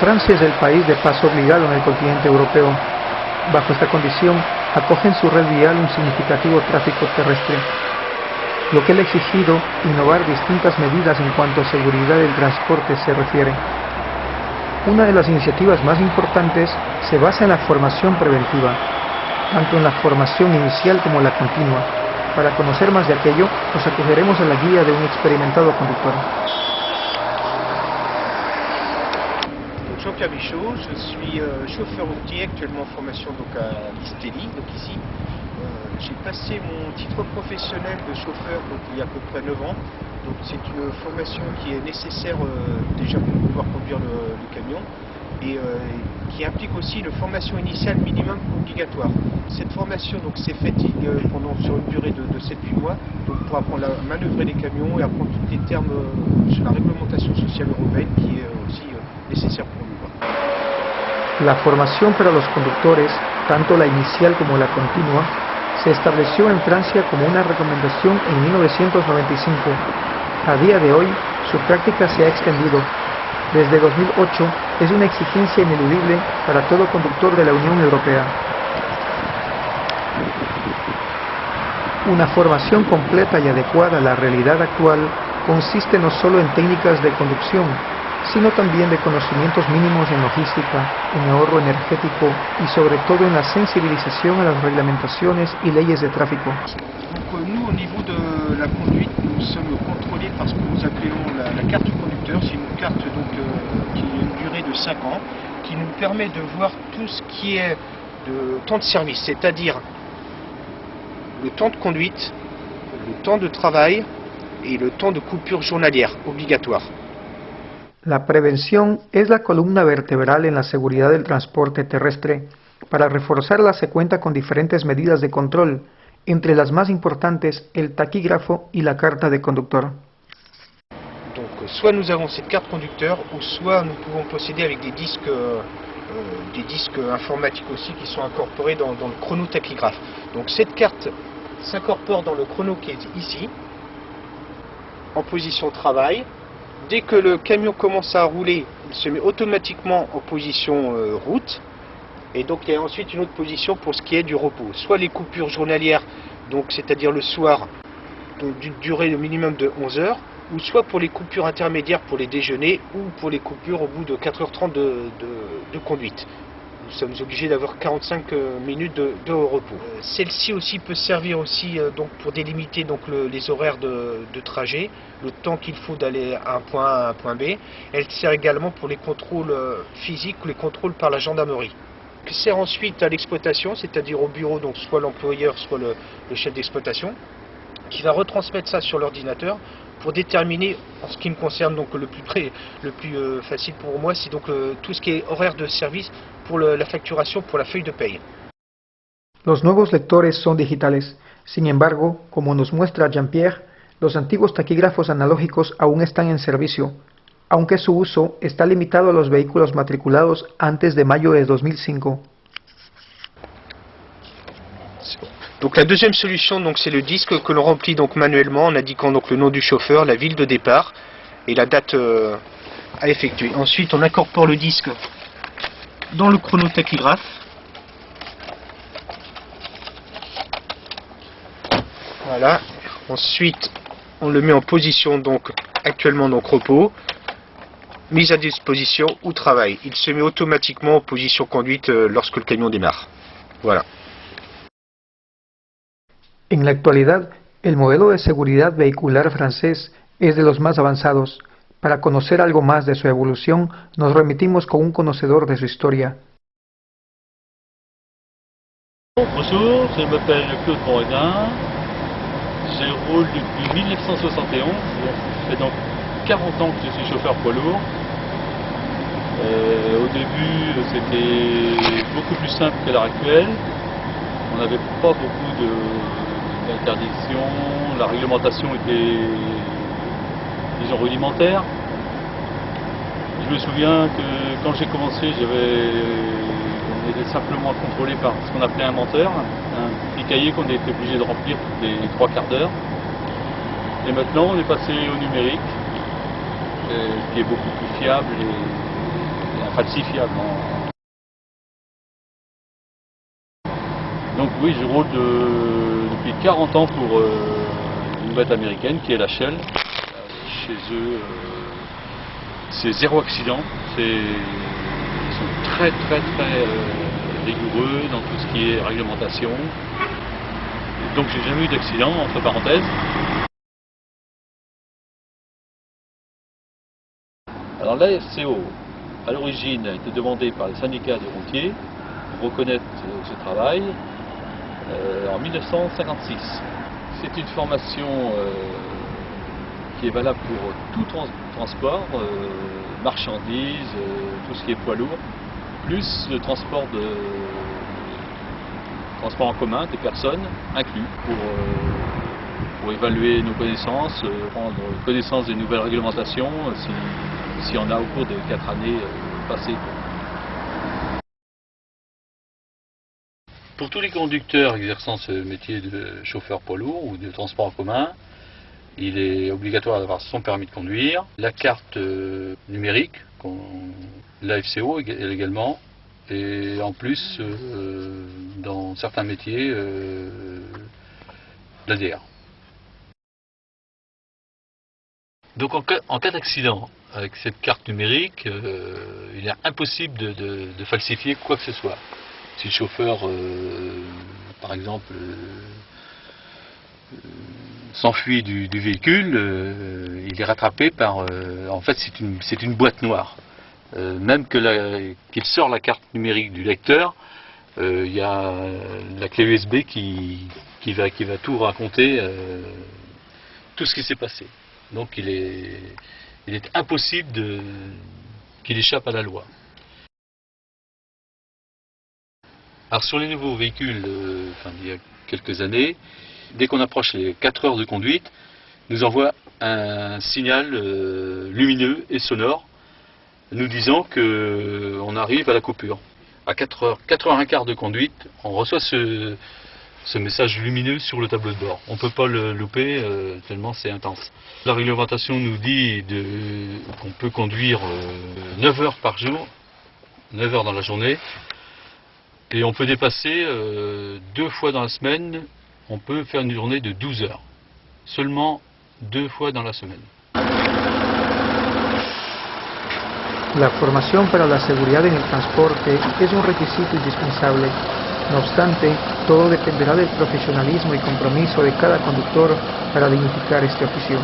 Francia es el país de paso obligado en el continente europeo. Bajo esta condición, acoge en su red vial un significativo tráfico terrestre, lo que le ha exigido innovar distintas medidas en cuanto a seguridad del transporte se refiere. Una de las iniciativas más importantes se basa en la formación preventiva, tanto en la formación inicial como la continua. Para conocer más de aquello, nos acogeremos a la guía de un experimentado conductor. Jean-Pierre Bichot, je suis chauffeur routier actuellement en formation donc à l'ISTELI, donc ici. J'ai passé mon titre professionnel de chauffeur donc, il y a à peu près 9 ans. Donc c'est une formation qui est nécessaire déjà pour pouvoir conduire le camion et qui implique aussi une formation initiale minimum obligatoire. Cette formation s'est faite sur une durée de 7-8 mois donc, pour apprendre à manœuvrer les camions et apprendre tous les termes sur la réglementation sociale européenne qui est aussi nécessaire pour nous. La formación para los conductores, tanto la inicial como la continua, se estableció en Francia como una recomendación en 1995. A día de hoy, su práctica se ha extendido. Desde 2008 es una exigencia ineludible para todo conductor de la Unión Europea. Una formación completa y adecuada a la realidad actual consiste no solo en técnicas de conducción, sino también de conocimientos mínimos en logística, en ahorro energético y sobre todo en la sensibilización a las reglamentaciones y leyes de tráfico. Donc nous, au niveau de la conduite, nous sommes contrôlés par ce que nous appelons la carte du conducteur. C'est une carte qui a une durée de 5 ans, qui nous permet de voir tout ce qui est de temps de service, c'est-à-dire le temps de conduite, le temps de travail et le temps de coupure journalière obligatoire. La prevención es la columna vertebral en la seguridad del transporte terrestre. Para reforzarla se cuenta con diferentes medidas de control, entre las más importantes el taquígrafo y la carta de conductor. Donc soit nous avons cette carte conducteur, ou soit nous pouvons posséder avec des disques informatiques aussi qui sont incorporés dans le chronotachygraphe. Donc cette carte s'incorpore dans le chrono qui est ici, en position travail. Dès que le camion commence à rouler, il se met automatiquement en position route. Et donc il y a ensuite une autre position pour ce qui est du repos. Soit les coupures journalières, donc c'est-à-dire le soir, donc d'une durée minimum de 11 heures, ou soit pour les coupures intermédiaires pour les déjeuners, ou pour les coupures au bout de 4h30 de conduite. Nous sommes obligés d'avoir 45 minutes de repos. Celle-ci aussi peut servir aussi donc pour délimiter donc les horaires de trajet, le temps qu'il faut d'aller à un point A à un point B. Elle sert également pour les contrôles physiques ou les contrôles par la gendarmerie. Elle sert ensuite à l'exploitation, c'est-à-dire au bureau, donc soit l'employeur, soit le chef d'exploitation, qui va retransmettre ça sur l'ordinateur pour déterminer, en ce qui me concerne, donc le plus facile pour moi, c'est donc tout ce qui est horaire de service pour la facturation, pour la feuille de paye. Los nuevos lectores son digitales. Sin embargo, como nos muestra Jean-Pierre, los antiguos taquígrafos analógicos aún están en servicio, aunque su uso está limitado a los vehículos matriculados antes de mayo de 2005. Donc la deuxième solution, c'est le disque que l'on remplit donc manuellement en indiquant donc le nom du chauffeur, la ville de départ et la date à effectuer. Ensuite, on incorpore le disque dans le chronotachygraphe. Voilà. Ensuite, on le met en position donc actuellement donc repos, mise à disposition ou travail. Il se met automatiquement en position conduite lorsque le camion démarre. Voilà. En la actualidad, el modelo de seguridad vehicular francés es de los más avanzados. Para conocer algo más de su evolución, nos remitimos con un conocedor de su historia. Bonjour, je m'appelle Claude Bourdin. Je roule depuis 1971. Ça fait donc 40 ans que je suis chauffeur poids lourd. Au début, c'était beaucoup plus simple qu'à l'heure actuelle. On n'avait pas beaucoup d'interdictions. La réglementation était, disons, rudimentaire. Je me souviens que quand j'ai commencé, on était simplement contrôlé par ce qu'on appelait un menteur, un petit cahier qu'on était obligé de remplir toutes les 3 quarts d'heure. Et maintenant, on est passé au numérique, qui est beaucoup plus fiable et falsifiable. Donc oui, je roule depuis 40 ans pour une boîte américaine qui est la Shell. Chez eux, c'est zéro accident. Ils sont très rigoureux dans tout ce qui est réglementation. Donc j'ai jamais eu d'accident, entre parenthèses. Alors l'AFCO, à l'origine, a été demandée par les syndicats de routiers pour reconnaître ce travail en 1956. C'est une formation qui est valable pour tout transport, marchandises, tout ce qui est poids lourd, plus le transport en commun des personnes inclus pour évaluer nos connaissances, prendre connaissance des nouvelles réglementations si on a au cours des 4 années passées. Pour tous les conducteurs exerçant ce métier de chauffeur poids lourd ou de transport en commun, il est obligatoire d'avoir son permis de conduire, la carte numérique, l'AFCO également, et en plus, dans certains métiers, l'ADR. Donc en cas d'accident, avec cette carte numérique, il est impossible de falsifier quoi que ce soit. Si le chauffeur, par exemple, s'enfuit du véhicule, il est rattrapé par... en fait, c'est une boîte noire. Même qu'il sort la carte numérique du lecteur, il y a la clé USB qui va tout raconter, tout ce qui s'est passé. Donc il est impossible qu'il échappe à la loi. Alors sur les nouveaux véhicules, il y a quelques années, dès qu'on approche les 4 heures de conduite, nous envoie un signal lumineux et sonore nous disant qu'on arrive à la coupure. À 4 heures et quart de conduite, on reçoit ce message lumineux sur le tableau de bord. On ne peut pas le louper tellement c'est intense. La réglementation nous dit qu'on peut conduire 9 heures par jour, 9 heures dans la journée, et on peut dépasser 2 fois dans la semaine, on peut faire une journée de 12 heures. Seulement 2 fois dans la semaine. La formación para la seguridad en el transporte es un requisito indispensable. No obstante, todo dependerá del profesionalismo y compromiso de cada conductor para dignificar este oficio.